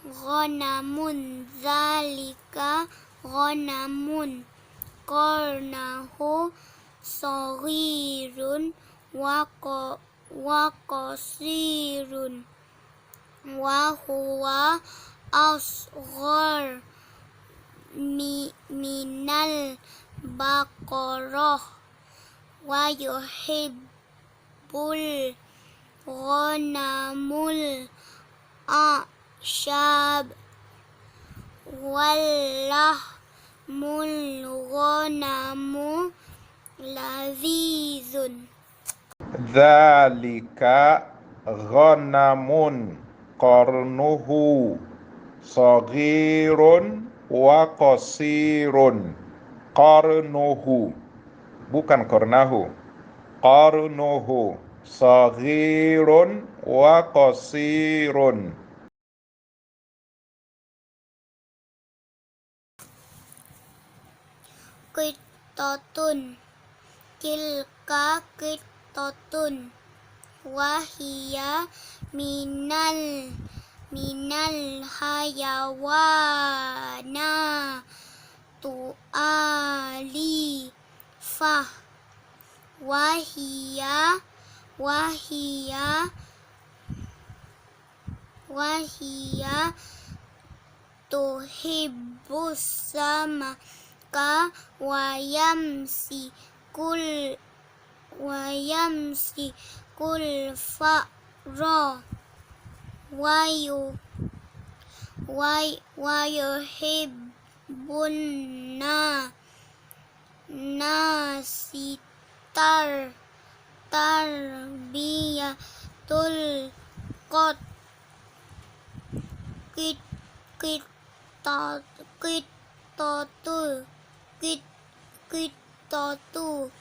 Ghanamun zalika ghanamun qarnahu saghirun wa qasirun wa huwa asghar minal baqarah wa yuhibbul ghanamul a'shab wallahmul ghanamu lazizun. Dzalika ghanamun qarnuhu saghirun wa qasirun. Qarnuhu, bukan qarnahu. Qarnuhu saghirun wa qasirun. Qittatun tilka qittatun wahia minal hayawana tu'ali fah wahia tuhibbus samaka wayamsi kul fa'ra wayuhibbun nasitar tarbiyatul qat qittatu